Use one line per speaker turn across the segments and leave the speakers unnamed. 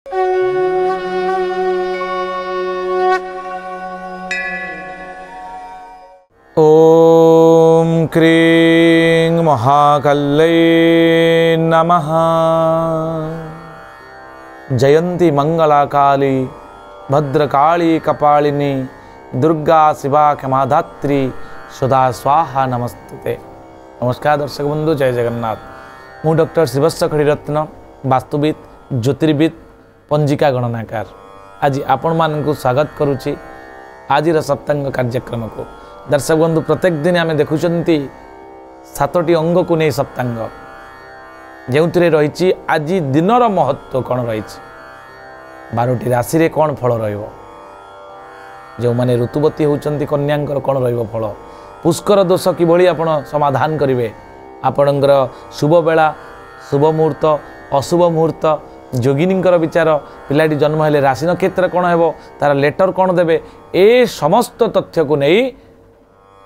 ओम क्रीं महाकाल्यै नमः। जयंती मंगला काली भद्रकाली कपालिनी दुर्गा शिवा क्षमाधात्री सुधा स्वाहा नमस्ते। नमस्कार दर्शक बंधु, जय जगन्नाथ। मु डॉक्टर शिवस्व खड़ीरत्न, वास्तुविद, ज्योतिर्विद, पंजिका गणनाकार। आज आपण मानकु स्वागत करुछि आज सप्तांग कार्यक्रम को। दर्शक बंधु, प्रत्येक दिन आम देखुं 7टी अंग को नहीं सप्तांग जो रही आज दिनर महत्व कौन रही 12टी राशि रे कौन फल जो मैंने ऋतुवती होती कन्यांकर कौन रल पुष्कर दोष किभली आपण समाधान करेंगे, आपणकर शुभ बेला शुभ मुहूर्त अशुभ मुहूर्त जोगिनींकर विचार पिलाटी जन्म हेले राशि नक्षत्र कौन हो तार लेटर कौन देवे ए समस्त तथ्य को नहीं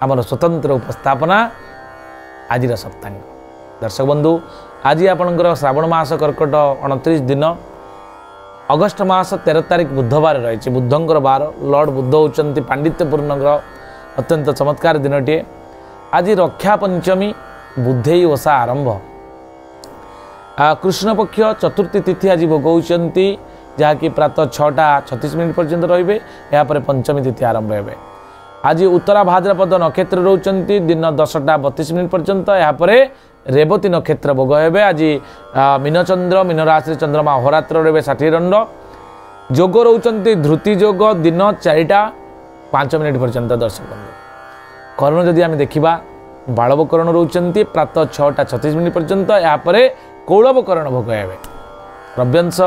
आमर स्वतंत्र उपस्थापना आज सप्तांग। दर्शक बंधु, आज आपणकर श्रावण मास कर्कट 29 दिन अगस्ट मास 13 तारीख बुधवार रही। बुधंकर बार लॉर्ड बुध होती पांडित्यपूर्ण ग्रह, अत्यंत चमत्कार दिनटे। आज रक्षा पंचमी बुद्धेई ओषा आरंभ। कृष्णपक्ष चतुर्थी तिथि आज भोग होती जहाँकि प्रातः 6:36 पर्यंत रे। यापर पंचमी तिथि आरंभ हे। आज उत्तरा भाद्रपद नक्षत्र रोचंती दिन 10:32 पर्यंत। यापर रेवती नक्षत्र भोग हे। आज मीनचंद्र मीन राशि चंद्रमा अहोरात्र रे 60 दंड। जोग रोचंती धृति जोग दिन 4:05 पर्यंत। दर्शक बंधु, कर्ण जदि आम देखा बालव कर्ण रोचंती प्रातः 6:36 पर्यंत। यापर कौलव कर्ण भोग हे। रव्यंश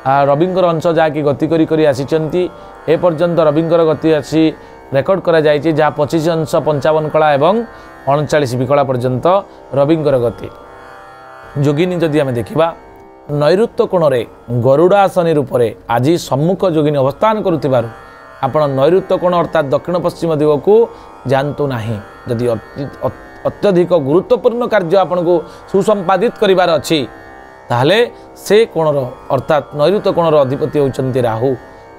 रविंकर अंश जहाँकि गति करी आसीचंती ए पर्यंत रविंकर गति आसी रेकर्ड करा जायछि, जहाँ 25 अंश 55 कला एवं 39 विकला पर्यंत रविंकर गति। जोगिनी जदि आम देखा नैऋत्य कोण रे गरुड़ासनी रूप से आज सम्मुख जोगिनी अवस्थान करुथिबारु आपण नैऋत्य कोण अर्थात दक्षिण पश्चिम दिग को जानतु नाही। जदि अत्यधिक गुरुत्वपूर्ण कार्य आपन को सुसंपादित करिवार अछि ताहले से कोणर अर्थात नैऋत्य कोणर अधिपति होचंती राहु।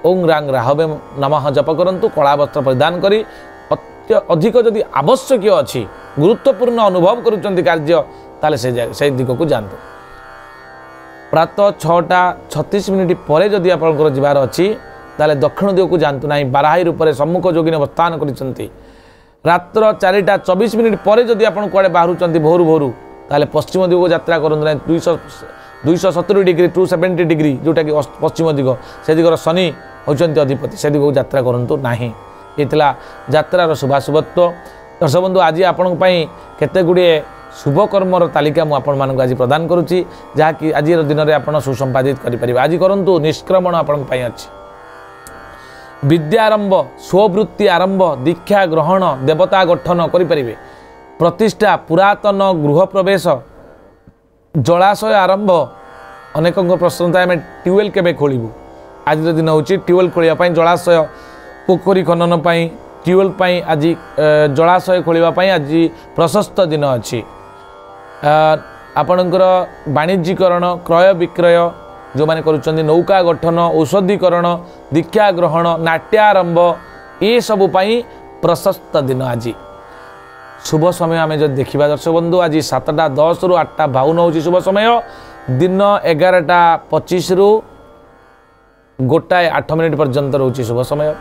ओं रांग राहवे नमः जप करंतु। कला वस्त्र परिधान करी अधिक जदि आवश्यक अच्छी गुरुत्वपूर्ण अनुभव करुचंती कार्य ताले से दिग को जानतु। प्रातः 6:36 पर जदि आपंकर जीवार अच्छी ताले दक्षिण दिग को जानतु ना। बाराही रूप से सम्मुख जोगिनी अवस्थान करिसंती। रात्र 4:24 पर जदि आप कुआड़े बाहरुचंती भोरु भोरु ताले पश्चिम दिग को यात्रा करंतु ना। 270 डिग्री 270 डिग्री जोटा कि पश्चिम दिग से दिगर शनि होचंती अधिपति से दिग को यात्रा करंतु नाही। ये यात्रार शुभाशुभत्व। दर्शक बंधु, आज आपण केते गुड़िए शुभ कर्मर तालिका मुझे आपण मानक आज प्रदान करुच्ची, जहाँकि आज दिन में आप सुसंपादित करें। आज करंतु निष्क्रमण आपण अच्छी विद्यारंभ स्ववृत्ति आरंभ दीक्षा ग्रहण देवता गठन करें। प्रतिष्ठा पुरातन गृह प्रवेश जलाशय आरंभ। अनेक प्रश्न था आम ट्यूबवेल केबे खोलू। आज दिन हूँ ट्यूबवेल खोलने जलाशय पोखरी खनन ट्यूबवेल आज जलाशय खोलने आज प्रशस्त दिन अच्छी। आपणकर वाणिज्यकरण क्रय विक्रय जो मैंने करुँच नौका गठन औषधीकरण दीक्षा ग्रहण नाट्यारंभ ये सबुपाई प्रशस्त दिन। आज शुभ समय आम जो देखा दर्शक बंधु, आज 7:10 रु 8:52 हूँ शुभ समय। दिन 11:25 रु 1:08 पर्यंत रोचे शुभ समय।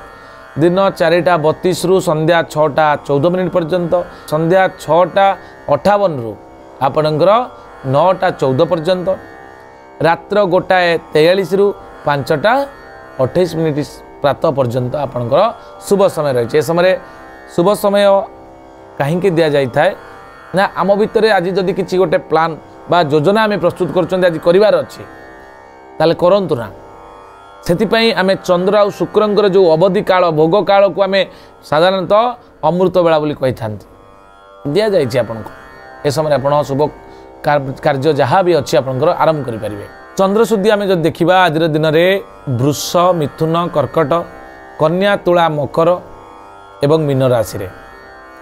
दिन 4:32 रु संध्या 6:14 पर्यंत। संध्या 6:58 रु आपणकर 9:14 पर्यंत। रात्र 1:43 रु 5:28 प्रातः पर्यंत आपणकर शुभ समय रही। ए समय शुभ समय कहीं दि जाए ना आम भितर आज जदि किसी गोटे प्लान बा योजना आम प्रस्तुत कर अच्छी ताले करंतु ना। से आम चंद्र आ शुक्रंकर जो अवधि काल भोग काल को आम साधारणतः अमृत बेला बोली कही था दि जाए। आपन को ए समय आप शुभ कार्य जहाँ भी अच्छी आपंकर आरंभ करें। चंद्रशुद्धि आम जब देखा आज दिन में वृष मिथुन कर्कट कन्या तुला मकर एवं मीन राशि रे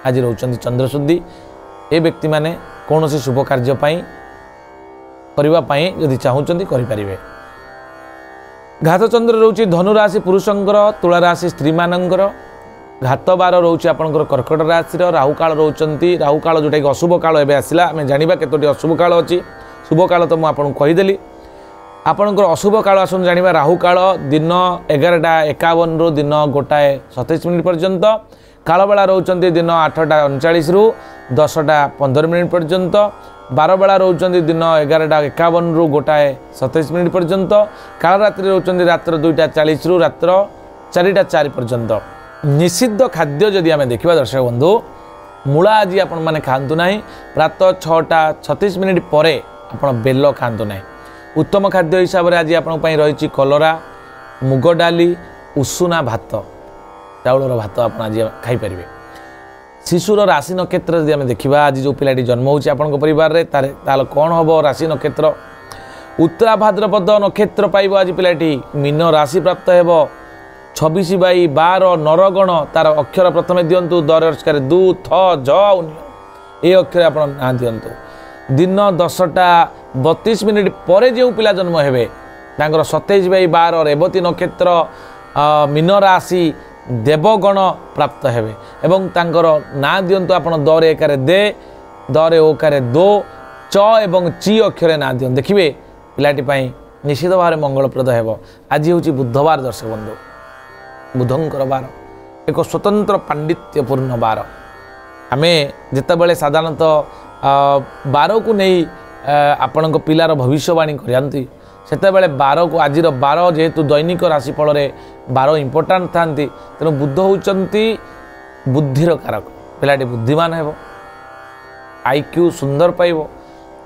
आज रोचंती चंद्रशुद्धि। ए व्यक्ति माने कौन सी शुभ कार्य करने जदि चाहूँगी करें। घातचंद्र रोचे धनु राशि पुरुषंकर, तुला राशि स्त्री मानकर, घात बार रोचे आपंकर कर्कट राशि, राहुकाल रोचंती राहुकाल जोटा कि अशुभ काल एवं आसला आम जाना केतोटी अशुभ काल अच्छी शुभ काल तो मुझे कहीदेली आपणकर अशुभ काल आसन जाना राहुकाल दिन 11:51 रु दिन 1:27 पर्यंत कालबेला रोचंती दिन 8:39 रु 10:15 पर्यंत बारबेला रोचंती दिन 11:51 रु 1:27 पर्यंत काल रात्रि रोचंती रात्र 2:40 रु रात्र 4:04 पर्यंत निषिद्ध खाद्य जदि आम देखा दर्शक बंधु मूला आज आपण मैंने खातु ना प्रातः 6:36 पर आप बेल खातु ना उत्तम खाद्य हिसाब से आज आपण रही कलरा मुग डाली उषुना भात चाउलर भात आप आज खाईपर शिशुर राशि नक्षत्र जब आम देखा आज जो पिलाटी जन्म होची आपन परिवार रे ताल कौन हम राशि नक्षत्र उत्तरा भाद्रपद नक्षत्र पाइब आज पिलाटी मीन राशि प्राप्त हो 26/12 नरगण तार अक्षर प्रथमे दिंतु दरस्कार दु थ ज ये अक्षर आप ना दिंतु दिन 10:32 पर जो पिला जन्म हे 27/12 रेवती नक्षत्र मीन राशि देवगण प्राप्त हेबे एवं तांकर ना दिंतु आप दरे एकारे दे दरे ओकारे दो च एवं ची अक्षर ना दिं देखिए पिलाटी निश्चित भाव में मंगलप्रद हेब आज हूँ बुधवार दर्शक बंधु बुधंकर बार एक स्वतंत्र पांडित्यपूर्ण बार आम जितेबाला साधारणतः बार को नहीं आपण पिलार भविष्यवाणी करती सेतेबेले बार को आज बार जेहेतु दैनिक राशिफल बार इम्पोर्टाट था तेणु बुध होती बुद्धिर कारक पिलाटी बुद्धिमान हो आईक्यू सुंदर पाइब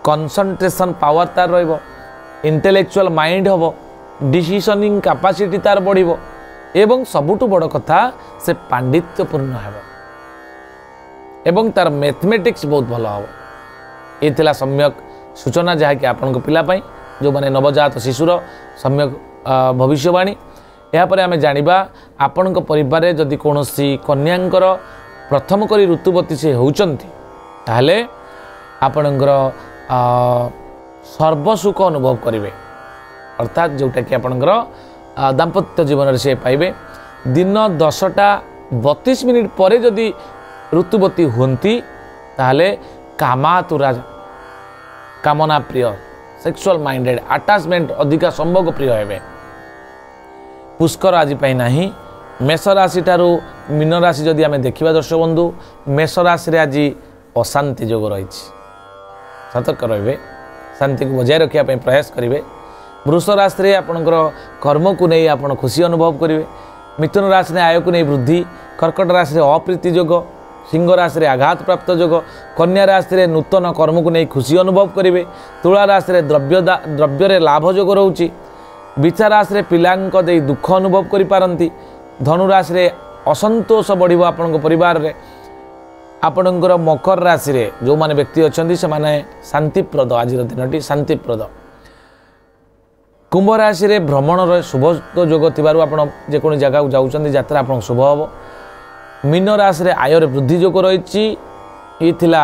कंसंट्रेशन पावर तार इंटेलेक्चुअल माइंड हम डिसीजनिंग कैपेसिटी तार बढ़ एवं सबुठु बड़ कथा से पांडित्यपूर्ण है एवं तार मैथमेटिक्स बहुत भल हम ये सम्यक सूचना जहाँकि आपण पिलापाई जो मैंने नवजात शिशुर सम्यक भविष्यवाणी यापर आम जाना आपण परिवार जदि कौन कन्यांकर प्रथम करी ऋतुवती से होते आपणकर सर्वसुख अनुभव करेंगे अर्थात जोटा कि आपणकर दाम्पत्य जीवन से पाइबे दिन 10:32 पर जदि ऋतुवती होती ताहले कामातुरा कामना प्रिय सेक्सुअल माइंडेड अटैचमेंट अधिका संभोग प्रिय हेबे पुष्कर आज ना मेष राशि ठारू मीन राशि जदि आम देखा दर्शक बंधु मेष राशि आज अशांति जोग रही सतर्क रे शांति को बजाय रखापी प्रयास करेंगे वृष राशि रे आपणकर कर्म को नहीं आप खुशी अनुभव करेंगे मिथुन राशि ने आय को नहीं वृद्धि कर्कट राशि रे अप्रीति जोग सिंह राशि रे आघात प्राप्त जोग कन्या राशि रे नूतन कर्म को नहीं खुशी अनुभव करेंगे तुला राशि रे द्रव्य लाभ जोग रोचे विचा राशि रे पिलांक दे दुख अनुभव करि पारंती धनु राशि रे असंतोष बढ़िबो आपन परिवार रे आपणकर मकर राशि रे जो माने व्यक्ति अछंती से माने शांतिप्रद आज दिनटी शांतिप्रद कुंभ राशि रे भ्रमण शुभ जोग थिबारु आपण जे कोन जगह जाउछंती यात्रा आपण शुभ हबो मीन राशि रे आय रे वृद्धि जोग रहिछि ई थिला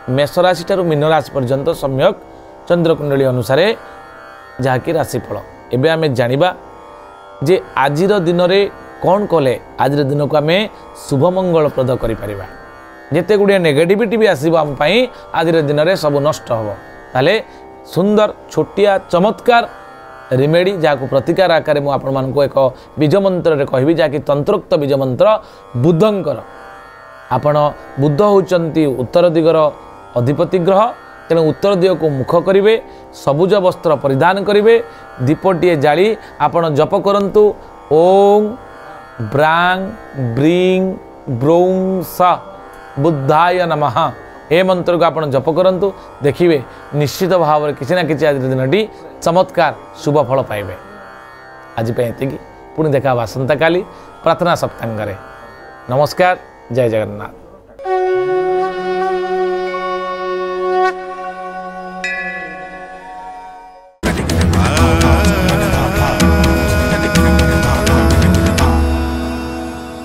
मेष राशि ठारू मीन राशि पर्यंत सम्यक चंद्रकुंडली अनुसार जहाँकि राशिफल एबे आमे जानिबा जे आजिर दिन रे कौन कले आज दिन को आम शुभ मंगलप्रद करिपरिबा जेते गुड़िया नेगेटिविटी भी आसीबो आम पई आज दिन रे सब नष्ट हबो ताले सुंदर छोटिया चमत्कार रिमेडी जहाँ प्रतिकार आकार मु आपण मानको एक बीज मंत्र रे कहबी जहाँकि तंत्रोक्त बीज मंत्र बुधंकर आपण बुध होचंती उत्तर दिगर अधिपति ग्रह तेणु उत्तर दिग को मुख करेंगे सबुज वस्त्र परिधान करेंगे दीपटीए जाली आपण जप करंतु ओं ब्रांग ब्रींग ब्रौं स बुद्धाय नमः ए मंत्र को आपण जप करंतु देखिए निश्चित भाव में किसी ना किसी आज दिनटी चमत्कार शुभ फल पाइबे आज पुणी देखा आसंता काली प्रार्थना सप्तांग नमस्कार जय जगन्नाथ।